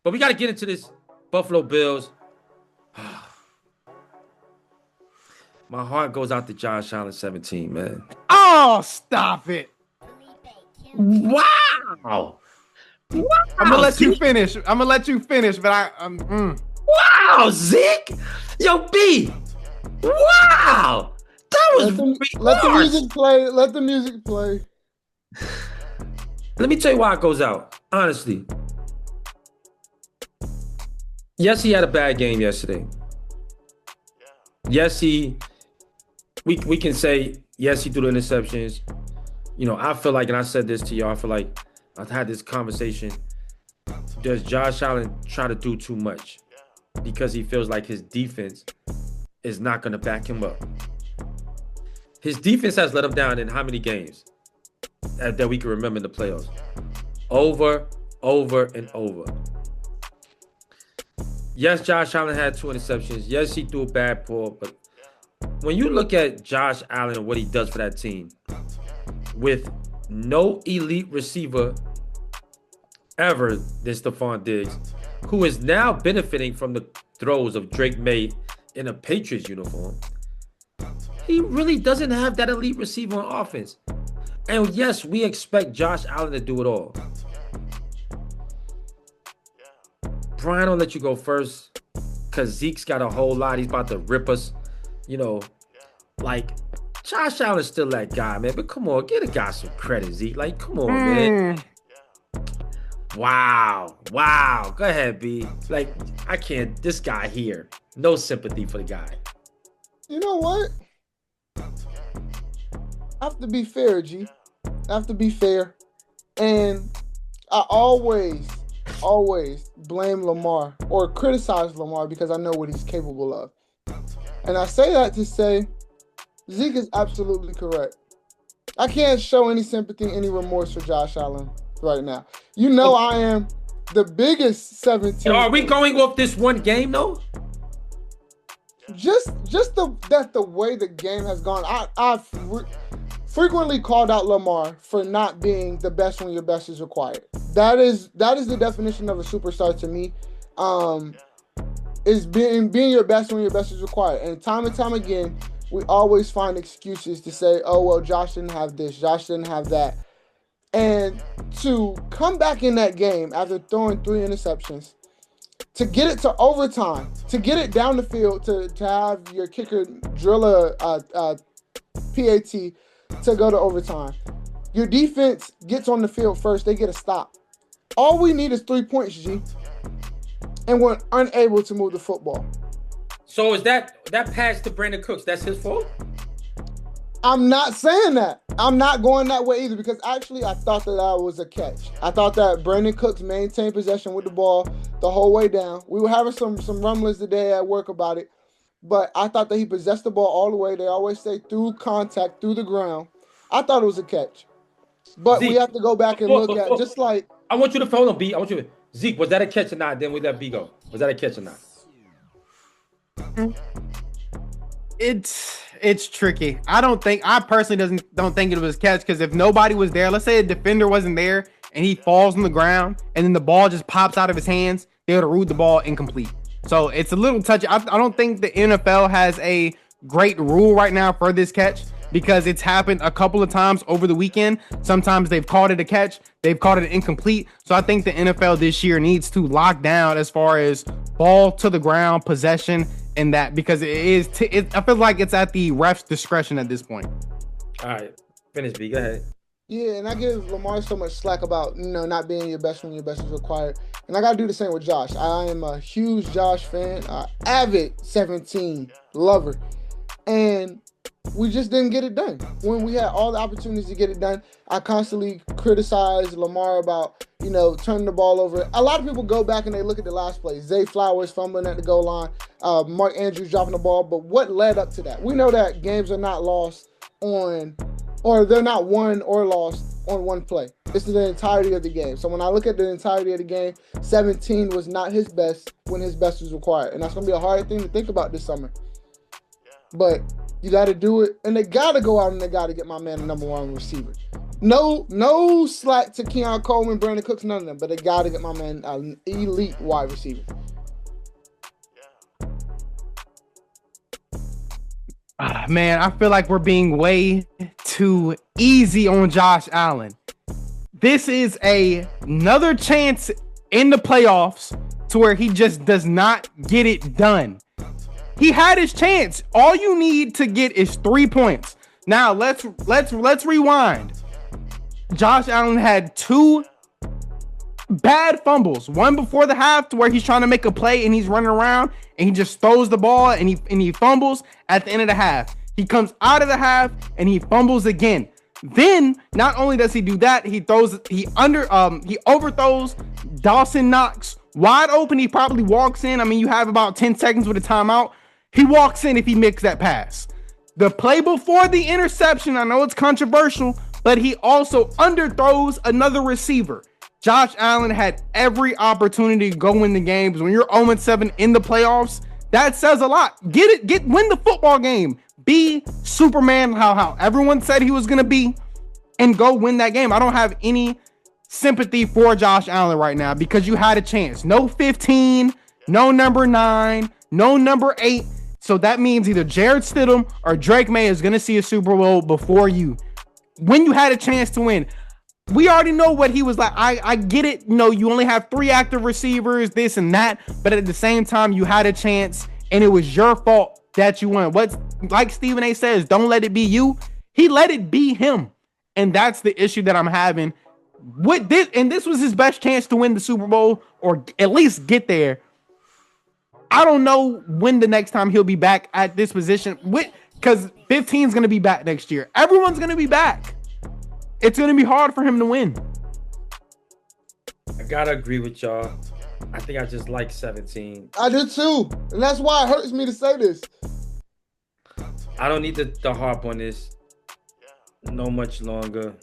But we got to get into this Buffalo Bills. My heart goes out to Josh Allen 17, man. Oh, stop it. Wow. I'm gonna let you Zeke. finish. But Wow, Zeke. Yo, B. Wow. That was Let the harsh. music play. Let the music play. Let me tell you why it goes out. Honestly. Yes, he had a bad game yesterday. Yes, we can say, yes, he threw the interceptions. You know, I feel like, and I said this to y'all, I feel like I've had this conversation. Does Josh Allen try to do too much because he feels like his defense is not going to back him up? His defense has let him down in how many games that we can remember in the playoffs? Over, and over. Yes, Josh Allen had 2 interceptions. Yes, he threw a bad ball. But when you look at Josh Allen and what he does for that team, with no elite receiver ever than Stephon Diggs, who is now benefiting from the throws of Drake May in a Patriots uniform, he really doesn't have that elite receiver on offense. And yes, we expect Josh Allen to do it all. Brian, I'll let you go first because Zeke's got a whole lot. He's about to rip us. You know, like, Josh Allen's still that guy, man. But come on, get a guy some credit, Zeke. Like, come on, man. Wow. Go ahead, B. Like, I can't. This guy here, no sympathy for the guy. You know what? I have to be fair, G. I have to be fair. And I always blame Lamar or criticize Lamar because I know what he's capable of. And I say that to say Zeke is absolutely correct. I can't show any sympathy, any remorse for Josh Allen right now. You know, I am the biggest 17. Are we going off this one game, though? Just the way the game has gone. I've frequently called out Lamar for not being the best when your best is required. That is the definition of a superstar to me. Is being your best when your best is required. And time again, we always find excuses to say, oh, well, Josh didn't have this, Josh didn't have that. And to come back in that game after throwing 3 interceptions, to get it to overtime, to get it down the field, to have your kicker drill a PAT to go to overtime. Your defense gets on the field first. They get a stop. All we need is 3 points, G. And we're unable to move the football. So is that pass to Brandon Cooks, that's his fault? I'm not saying that. I'm not going that way either because actually I thought that was a catch. I thought that Brandon Cooks maintained possession with the ball the whole way down. We were having some rumblings today at work about it, but I thought that he possessed the ball all the way. They always say through contact, through the ground. I thought it was a catch. But Zeke, we have to go back and look at just like... I want you to hold on, B. Zeke, was that a catch or not? Then we let B go. Was that a catch or not? It's tricky. I personally don't think it was a catch because if nobody was there, let's say a defender wasn't there and he falls on the ground and then the ball just pops out of his hands, they would have ruled the ball incomplete. So it's a little touchy. I don't think the NFL has a great rule right now for this catch because it's happened a couple of times over the weekend. Sometimes they've called it a catch, they've called it incomplete. So I think the NFL this year needs to lock down as far as ball to the ground, possession, and that because I feel like it's at the ref's discretion at this point. All right, finish, B. Go ahead. Yeah, and I give Lamar so much slack about not being your best when your best is required, and I gotta do the same with Josh. I am a huge Josh fan, avid 17 lover, and we just didn't get it done. When we had all the opportunities to get it done, I constantly criticize Lamar about, turning the ball over. A lot of people go back and they look at the last play. Zay Flowers fumbling at the goal line, Mark Andrews dropping the ball. But what led up to that? We know that games are not lost or they're not won or lost on one play. It's the entirety of the game. So when I look at the entirety of the game, 17 was not his best when his best was required. And that's going to be a hard thing to think about this summer. But you got to do it. And they got to go out and they got to get my man the number 1 receiver. No slack to Keon Coleman, Brandon Cooks, none of them. But they got to get my man an elite wide receiver. Man, I feel like we're being way too easy on Josh Allen. This is another chance in the playoffs to where he just does not get it done. He had his chance. All you need to get is 3 points. Now let's rewind. Josh Allen had 2 bad fumbles. One before the half to where he's trying to make a play and he's running around and he just throws the ball and he fumbles at the end of the half. He comes out of the half and he fumbles again. Then not only does he do that, he overthrows Dawson Knox wide open. He probably walks in. I mean, you have about 10 seconds with a timeout. He walks in if he makes that pass. The play before the interception, I know it's controversial, but he also underthrows another receiver. Josh Allen had every opportunity to go win the games. When you're 0-7 in the playoffs, that says a lot. Win the football game. Be Superman, how everyone said he was gonna be, and go win that game. I don't have any sympathy for Josh Allen right now because you had a chance. No 15, no number 9, no number 8. So that means either Jared Stidham or Drake May is gonna see a Super Bowl before you. When you had a chance to win, we already know what he was like. I get it. You know, you only have 3 active receivers, this and that, but at the same time, you had a chance, and it was your fault that you won. What's like Stephen A. says, don't let it be you. He let it be him, and that's the issue that I'm having with this. And this was his best chance to win the Super Bowl or at least get there. I don't know when the next time he'll be back at this position, because 15 is going to be back next year. Everyone's going to be back. It's going to be hard for him to win. I gotta agree with y'all. I think I just like 17. I do too. And that's why it hurts me to say this. I don't need to harp on this no much longer.